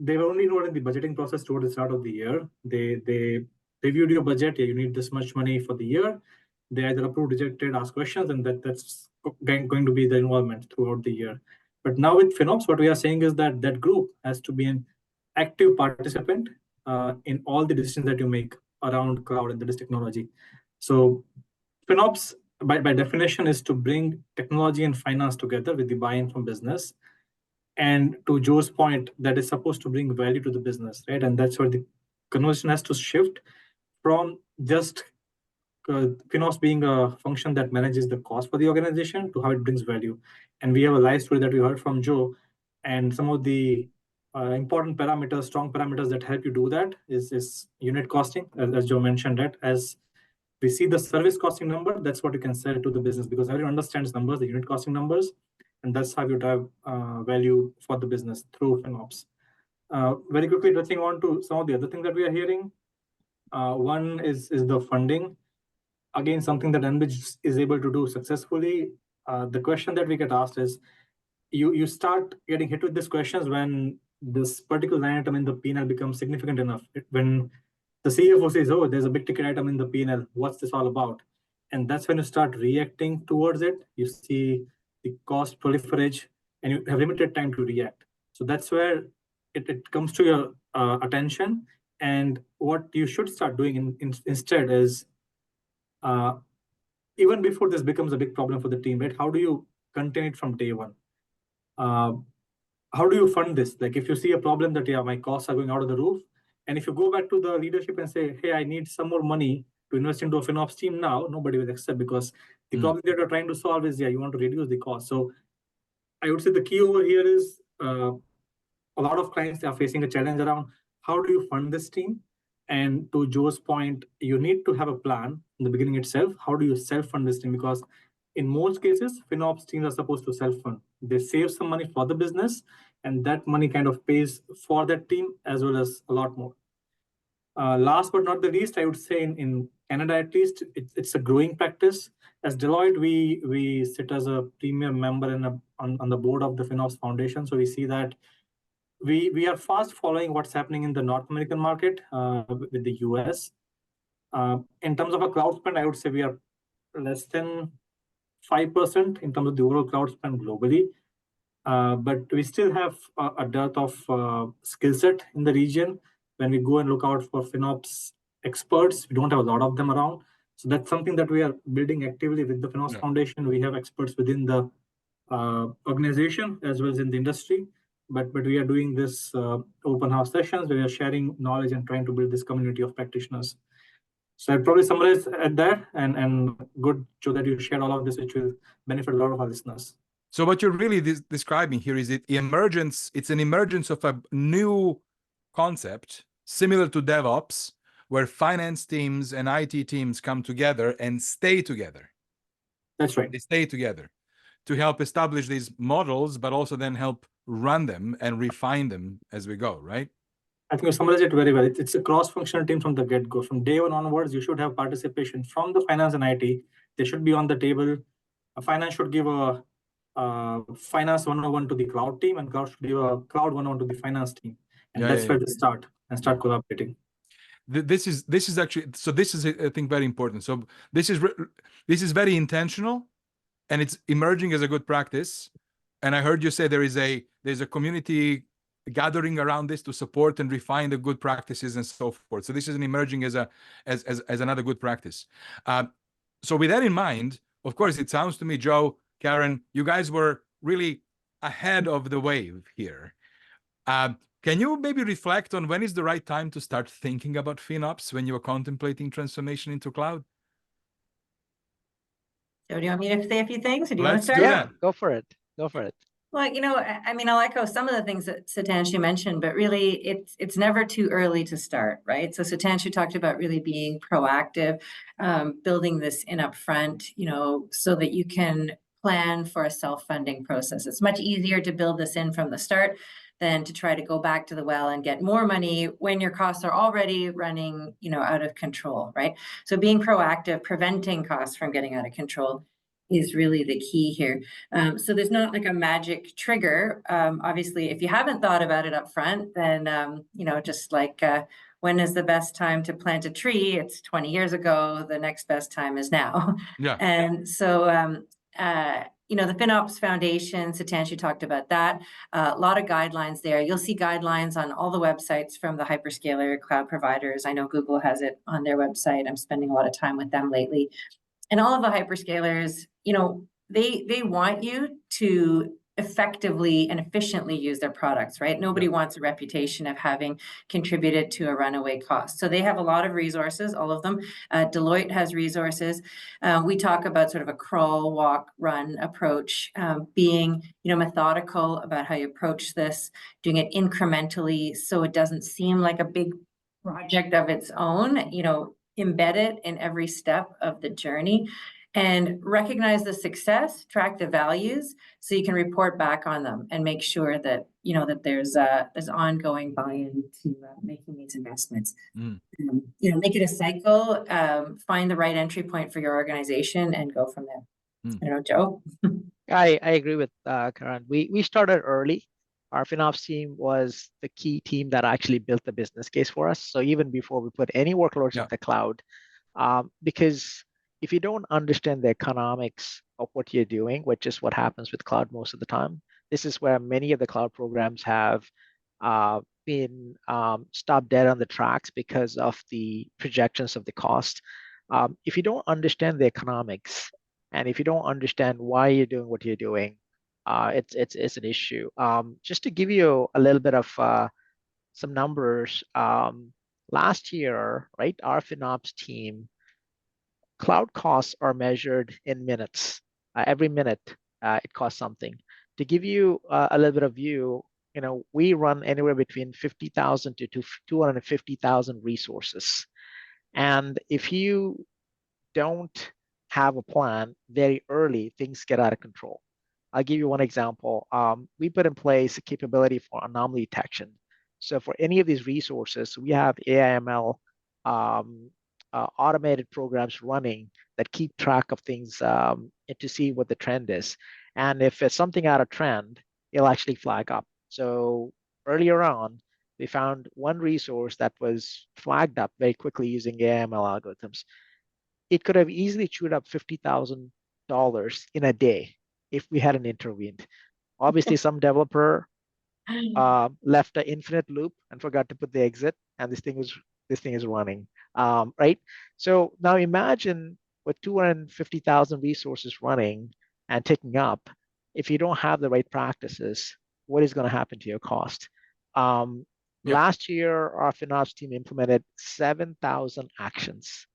They were only involved in the budgeting process toward the start of the year. They reviewed your budget. Yeah, you need this much money for the year. They either approved, rejected, asked questions, and that's going to be the involvement throughout the year. But now with FinOps, what we are saying is that that group has to be an active participant in all the decisions that you make around cloud and that is technology. So FinOps, by definition, is to bring technology and finance together with the buy-in from business. And to Joe's point, that is supposed to bring value to the business, right? And that's where the conversation has to shift from just FinOps being a function that manages the cost for the organization to how it brings value. And we have a live story that we heard from Joe, and some of the important parameters, strong parameters that help you do that is unit costing, as Joe mentioned that. As we see the service costing number, that's what you can sell to the business, because everyone understands numbers, the unit costing numbers, and that's how you drive value for the business through FinOps. Very quickly touching on to some of the other things that we are hearing. One is the funding. Again, something that Enbridge is able to do successfully. The question that we get asked is, you start getting hit with these questions when this particular line item in the P&L becomes significant enough. When the CFO says, oh, there's a big ticket item in the P&L, what's this all about? And that's when you start reacting towards it. You see the cost proliferate, and you have limited time to react. So that's where it comes to your attention. And what you should start doing instead is, even before this becomes a big problem for the team, right? How do you contain it from day one? how do you fund this? Like if you see a problem that, yeah, my costs are going out of the roof, and if you go back to the leadership and say, hey, I need some more money to invest into a FinOps team now, nobody will accept, because the problem that you're trying to solve is, yeah, you want to reduce the cost. So I would say the key over here is a lot of clients are facing a challenge around how do you fund this team? And to Joe's point, you need to have a plan in the beginning itself. How do you self-fund this team? Because in most cases, FinOps teams are supposed to self-fund. They save some money for the business, and that money kind of pays for that team as well as a lot more. Last but not the least, I would say in Canada at least, it's a growing practice. As Deloitte, we sit as a premium member on the board of the FinOps Foundation. So we see that we are fast following what's happening in the North American market with the US. In terms of a cloud spend, I would say we are less than 5% in terms of the overall cloud spend globally. But we still have a dearth of skill set in the region. When we go and look out for FinOps experts, we don't have a lot of them around. So that's something that we are building actively with the FinOps Foundation. We have experts within the organization as well as in the industry. But we are doing this open house sessions where we are sharing knowledge and trying to build this community of practitioners. So I'd probably summarize at that, and good, Joe, that you shared all of this, which will benefit a lot of our listeners. So what you're really describing here is it's an emergence of a new concept similar to DevOps, where finance teams and IT teams come together and stay together. That's right. They stay together to help establish these models, but also then help run them and refine them as we go, right? I think you summarized it very well. It's a cross-functional team from the get-go. From day one onwards, you should have participation from the finance and IT. They should be on the table. Finance should give a finance 101 to the cloud team, and cloud should give a cloud 101 to the finance team. And that's where they start collaborating. This is actually, so this is, I think, very important. So this is very intentional, and it's emerging as a good practice. And I heard you say there's a community gathering around this to support and refine the good practices and so forth. So this is emerging as another good practice. So with that in mind, of course, it sounds to me, Joe, Karen, you guys were really ahead of the wave here. Can you maybe reflect on when is the right time to start thinking about FinOps when you are contemplating transformation into cloud? So do you want me to say a few things, or do you want to Let's start? Yeah, go for it. Go for it. Well, I mean, I'll echo some of the things that Sitanshu mentioned, but really it's never too early to start, right? So Sitanshu talked about really being proactive, building this in upfront, so that you can plan for a self-funding process. It's much easier to build this in from the start than to try to go back to the well and get more money when your costs are already running, out of control, right? So being proactive, preventing costs from getting out of control is really the key here. So there's not like a magic trigger. Obviously, if you haven't thought about it up front, then, just like when is the best time to plant a tree? It's 20 years ago. The next best time is now. Yeah. And so, the FinOps Foundation, Sitanshu talked about that. A lot of guidelines there. You'll see guidelines on all the websites from the hyperscaler cloud providers. I know Google has it on their website. I'm spending a lot of time with them lately. And all of the hyperscalers, they want you to effectively and efficiently use their products, right? Nobody wants a reputation of having contributed to a runaway cost. So they have a lot of resources, all of them. Deloitte has resources. We talk about sort of a crawl, walk, run approach, being, methodical about how you approach this, doing it incrementally so it doesn't seem like a big project of its own, embed it in every step of the journey, and recognize the success, track the values, so you can report back on them and make sure that that there's ongoing buy-in to making these investments. Make it a cycle. Find the right entry point for your organization and go from there. Joe. I agree with Karan. We started early. Our FinOps team was the key team that actually built the business case for us. So even before we put any workloads in the cloud, because if you don't understand the economics of what you're doing, which is what happens with cloud most of the time, this is where many of the cloud programs have been stopped dead on the tracks because of the projections of the cost. If you don't understand the economics, and if you don't understand why you're doing what you're doing, it's an issue. Just to give you a little bit of some numbers, last year, right, our FinOps team, cloud costs are measured in minutes. Every minute, it costs something. To give you a little bit of view, we run anywhere between 50,000 to 250,000 resources. And if you don't have a plan very early, things get out of control. I'll give you one example. We put in place a capability for anomaly detection. So for any of these resources, we have AI/ML automated programs running that keep track of things to see what the trend is. And if it's something out of trend, it'll actually flag up. So earlier on, we found one resource that was flagged up very quickly using AI/ML algorithms. It could have easily chewed up $50,000 in a day if we hadn't intervened. Obviously, some developer left an infinite loop and forgot to put the exit, and this thing is running, right? So now imagine with 250,000 resources running and ticking up, if you don't have the right practices, what is going to happen to your cost? Last year, our FinOps team implemented 7,000 actions.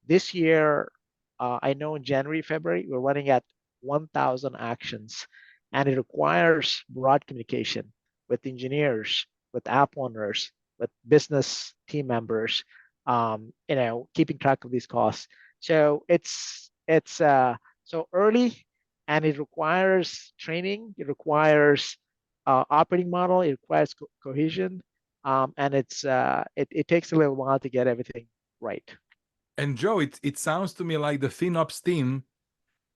This year, I know in January, February, we're running at 1,000 actions, and it requires broad communication with engineers, with app owners, with business team members, keeping track of these costs. So it's so early, and it requires training. It requires operating model. It requires cohesion, and it takes a little while to get everything right. And Joe, it sounds to me like the FinOps team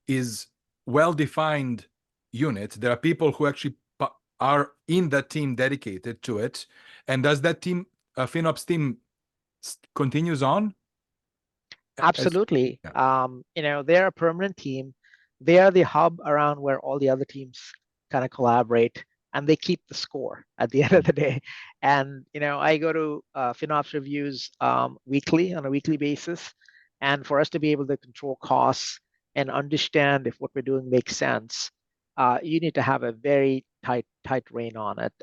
is well-defined unit. There are people who actually are in that team dedicated to it. And does that team, FinOps team, continues on? Absolutely. They're a permanent team. They are the hub around where all the other teams kind of collaborate, and they keep the score at the end of the day. And I go to FinOps reviews weekly on a weekly basis, and for us to be able to control costs and understand if what we're doing makes sense, you need to have a very tight rein on it.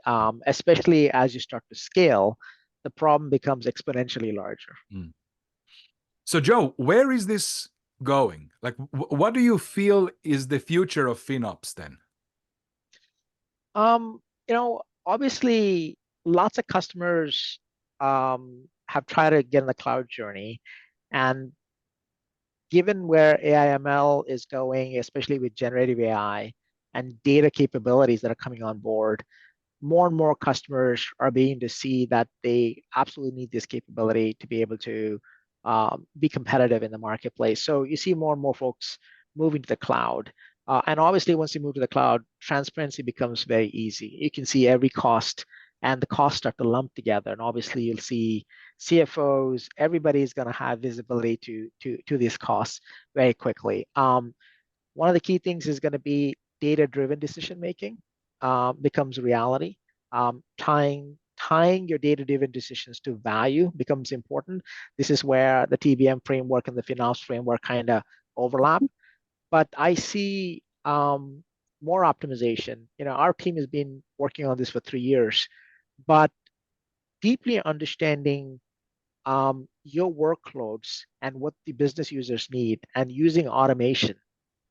Especially as you start to scale, the problem becomes exponentially larger. Mm. So Joe, where is this going? Like, what do you feel is the future of FinOps then? Obviously, lots of customers have tried to get in the cloud journey, and given where AI/ML is going, especially with generative AI and data capabilities that are coming on board, more and more customers are beginning to see that they absolutely need this capability to be able to be competitive in the marketplace. So you see more and more folks moving to the cloud. And obviously, once you move to the cloud, transparency becomes very easy. You can see every cost, and the costs start to lump together. And obviously, you'll see CFOs, everybody's going to have visibility to these costs very quickly. One of the key things is going to be data-driven decision making becomes reality. Tying your data-driven decisions to value becomes important. This is where the TBM framework and the FinOps framework kind of overlap. But I see more optimization. Our team has been working on this for 3 years, but deeply understanding your workloads and what the business users need, and using automation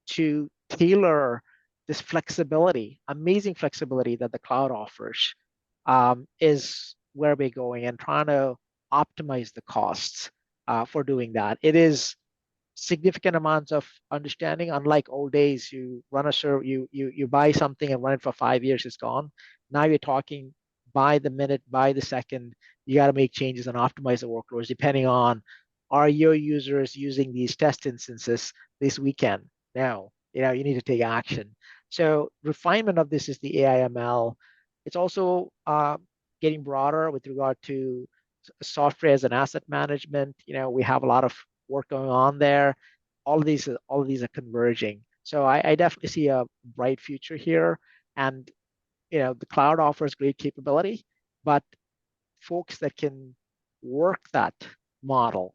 to tailor this flexibility, amazing flexibility that the cloud offers, is where we're going, and trying to optimize the costs for doing that. It is significant amounts of understanding. Unlike old days, you run a server, you buy something and run it for 5 years, it's gone. Now you're talking by the minute, by the second. You got to make changes and optimize the workloads depending on, are your users using these test instances this weekend? No, you need to take action. So refinement of this is the AI/ML. It's also getting broader with regard to software as an asset management. We have a lot of work going on there. All of these are converging. So I definitely see a bright future here. And the cloud offers great capability, but folks that can work that model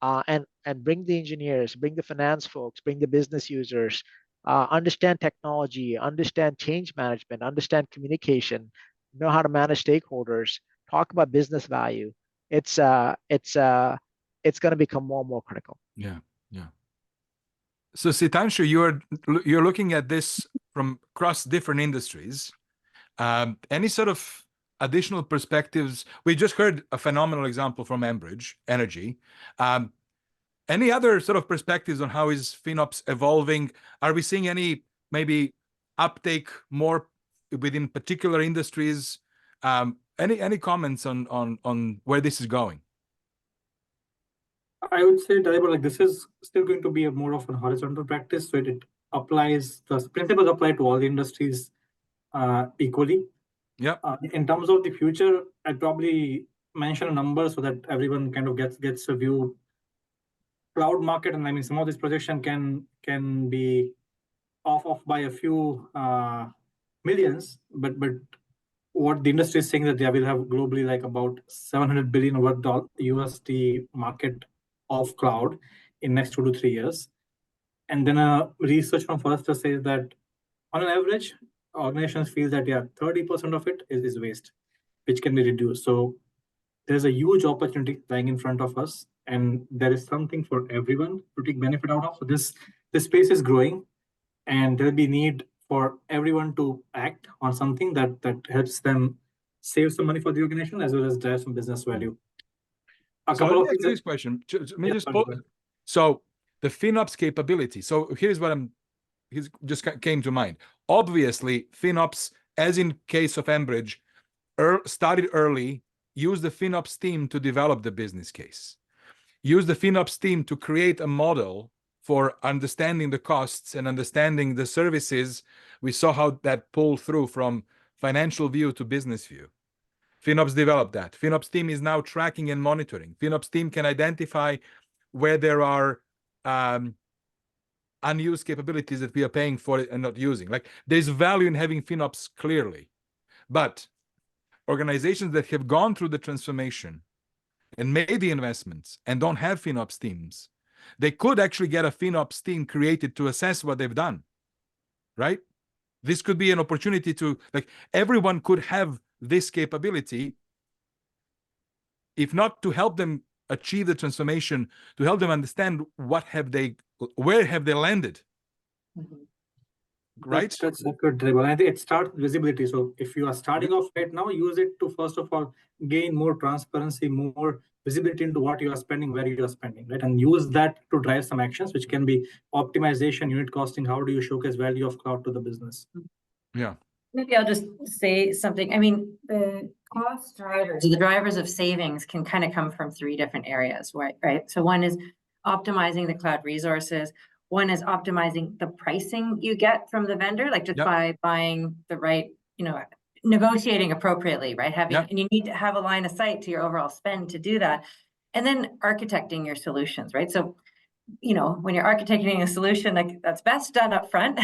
and bring the engineers, bring the finance folks, bring the business users, understand technology, understand change management, understand communication, know how to manage stakeholders, talk about business value. It's going to become more and more critical. Yeah, yeah. So Sitanshu, you're looking at this from across different industries. Any sort of additional perspectives? We just heard a phenomenal example from Enbridge Energy. Any other sort of perspectives on how is FinOps evolving? Are we seeing any maybe uptake more within particular industries? Any comments on where this is going? I would say, Dalibor, like this is still going to be a more of a horizontal practice. So it applies, the principles apply to all the industries equally. Yeah. In terms of the future, I'd probably mention a number so that everyone kind of gets a view. Cloud market, and I mean some of this projection can be off by a few millions, but what the industry is saying that they will have globally like about $700 billion worth USD market of cloud in next 2 to 3 years. And then a research from Forrester says that on an average, organizations feel that 30% of it is waste, which can be reduced. So there's a huge opportunity lying in front of us, and there is something for everyone to take benefit out of. So this space is growing, and there'll be need for everyone to act on something that helps them save some money for the organization as well as drive some business value. So let me ask you this question. So the FinOps capability. So here's what just came to mind. Obviously, FinOps, as in case of Enbridge, started early, used the FinOps team to develop the business case, use the FinOps team to create a model for understanding the costs and understanding the services. We saw how that pulled through from financial view to business view. FinOps developed that. FinOps team is now tracking and monitoring. FinOps team can identify where there are unused capabilities that we are paying for it and not using. Like there's value in having FinOps clearly, but organizations that have gone through the transformation and made the investments and don't have FinOps teams, they could actually get a FinOps team created to assess what they've done, right? This could be an opportunity to, like, everyone could have this capability, if not to help them achieve the transformation, to help them understand where have they landed. Mhm. Right? That's good, Trevor. I think it starts with visibility. So if you are starting off right now, use it to first of all gain more transparency, more visibility into what you are spending, where you are spending, right? And use that to drive some actions, which can be optimization, unit costing. How do you showcase value of cloud to the business? Yeah. Maybe I'll just say something. I mean, the cost drivers, the drivers of savings can kind of come from 3 different areas, right? So one is optimizing the cloud resources. One is optimizing the pricing you get from the vendor, like just by buying the right, negotiating appropriately, right? And you need to have a line of sight to your overall spend to do that. And then architecting your solutions, right? So, when you're architecting a solution, like that's best done up front,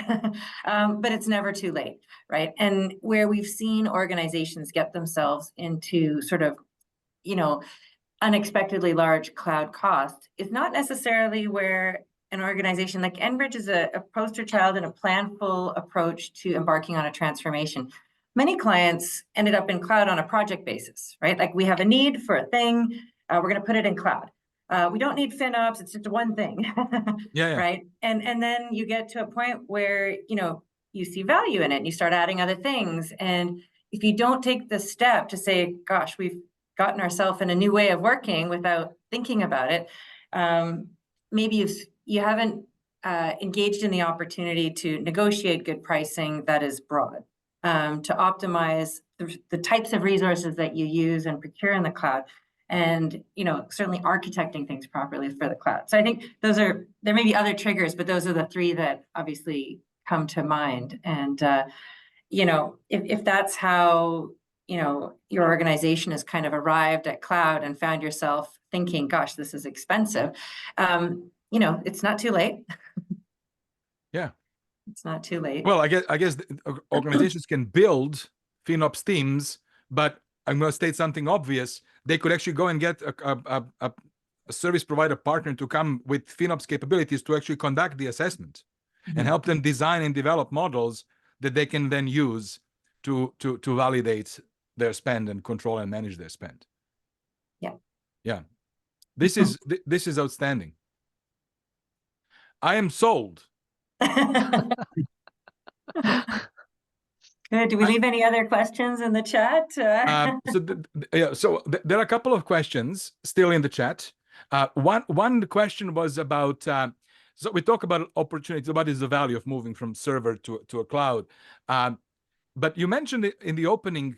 but it's never too late, right? And where we've seen organizations get themselves into sort of, unexpectedly large cloud costs is not necessarily where an organization like Enbridge is a poster child and a planful approach to embarking on a transformation. Many clients ended up in cloud on a project basis, right? Like we have a need for a thing, we're going to put it in cloud. We don't need FinOps, it's just one thing, right? And then you get to a point where, you see value in it and you start adding other things. And if you don't take the step to say, gosh, we've gotten ourselves in a new way of working without thinking about it, maybe you haven't engaged in the opportunity to negotiate good pricing that is broad, to optimize the types of resources that you use and procure in the cloud, and certainly architecting things properly for the cloud. So I think there may be other triggers, but those are the 3 that obviously come to mind. And if that's how your organization has kind of arrived at cloud and found yourself thinking, gosh, this is expensive, it's not too late. Yeah. It's not too late. Well, I guess organizations can build FinOps teams, but I'm going to state something obvious. They could actually go and get a service provider partner to come with FinOps capabilities to actually conduct the assessment. and help them design and develop models that they can then use to validate their spend and control and manage their spend. Yeah. This is outstanding. I am sold. Good. Do we leave any other questions in the chat? So there are a couple of questions still in the chat. One question was about, so we talk about opportunities, what is the value of moving from server to a cloud? But you mentioned it in the opening,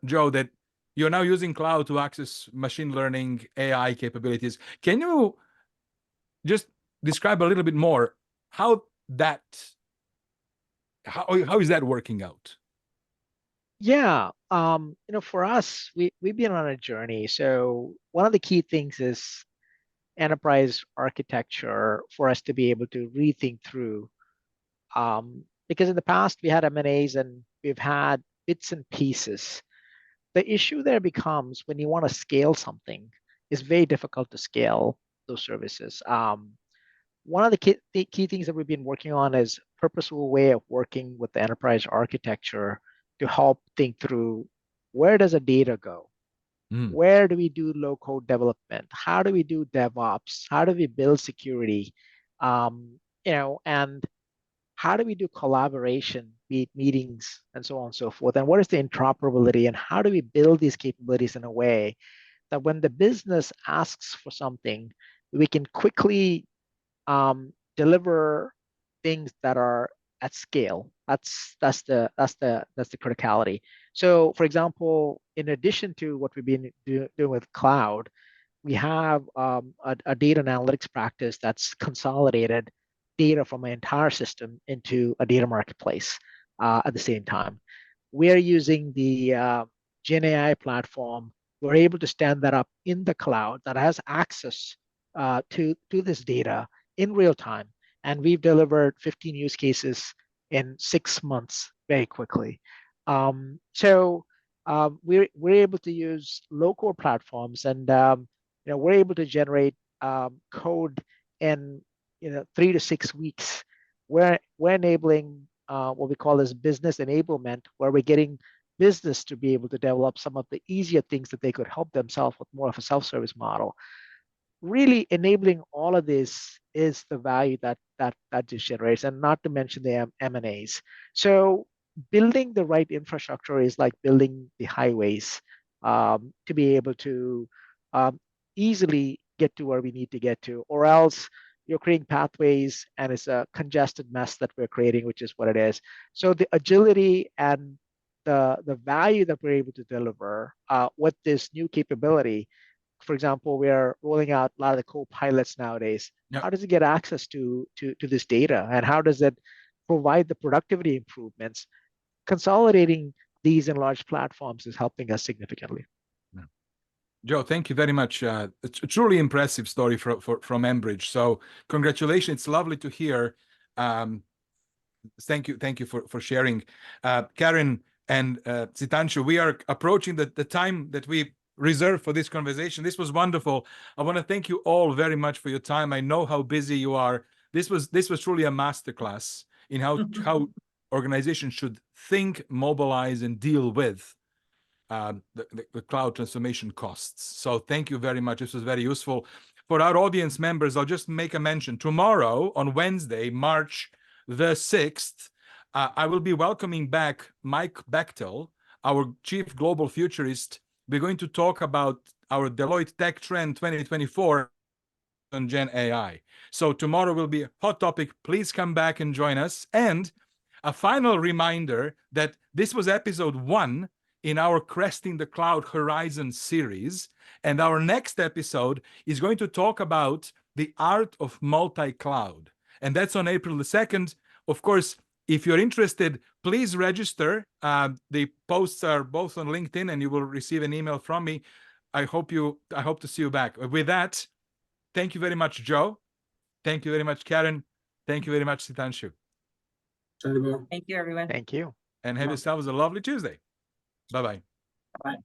Joe, that you're now using cloud to access machine learning, AI capabilities. Can you just describe a little bit more how is that working out? Yeah, for us, we've been on a journey. So one of the key things is enterprise architecture for us to be able to rethink through. Because in the past we had M&As and we've had bits and pieces. The issue there becomes when you want to scale something, it's very difficult to scale those services. One of the key things that we've been working on is purposeful way of working with the enterprise architecture to help think through where does the data go? Where do we do low code development? How do we do DevOps? How do we build security? And how do we do collaboration, be it meetings and so on and so forth? And what is the interoperability? And how do we build these capabilities in a way that when the business asks for something, we can quickly deliver things that are at scale. That's the criticality. So, for example, in addition to what we've been doing with cloud, we have a data and analytics practice that's consolidated data from an entire system into a data marketplace at the same time. We're using the Gen AI platform. We're able to stand that up in the cloud that has access to this data in real time. And we've delivered 15 use cases in 6 months very quickly. So we're able to use local platforms, and we're able to generate code in 3 to 6 weeks. We're enabling what we call as business enablement, where we're getting business to be able to develop some of the easier things that they could help themselves with more of a self-service model. Really enabling all of this is the value that just generates, and not to mention the M&As. So building the right infrastructure is like building the highways to be able to easily get to where we need to get to, or else you're creating pathways and it's a congested mess that we're creating, which is what it is. So the agility and the value that we're able to deliver with this new capability. For example, we are rolling out a lot of the co-pilots nowadays. Yep. How does it get access to this data, and how does it provide the productivity improvements? Consolidating these in large platforms is helping us significantly. Yeah. Joe, thank you very much. It's a truly impressive story from Enbridge. So congratulations. It's lovely to hear. Thank you for sharing. Karen and Sitanshu, we are approaching the time that we reserved for this conversation. This was wonderful. I want to thank you all very much for your time. I know how busy you are. This was truly a masterclass in how organizations should think, mobilize, and deal with the cloud transformation costs. So thank you very much. This was very useful. For our audience members, I'll just make a mention. Tomorrow, on Wednesday, March the 6th, I will be welcoming back Mike Bechtel, our Chief Global Futurist. We're going to talk about our Deloitte Tech Trend 2024 on Gen AI. So tomorrow will be a hot topic. Please come back and join us. And a final reminder that this was episode 1 in our Cresting the Cloud Horizon series. And our next episode is going to talk about the art of multi-cloud. And that's on April the 2nd. Of course, if you're interested, please register. The posts are both on LinkedIn, and you will receive an email from me. I hope to see you back. With that, thank you very much, Joe. Thank you very much, Karen. Thank you very much, Sitanshu. Thank you, everyone. Thank you. And have yourselves a lovely Tuesday. Bye-bye. Bye.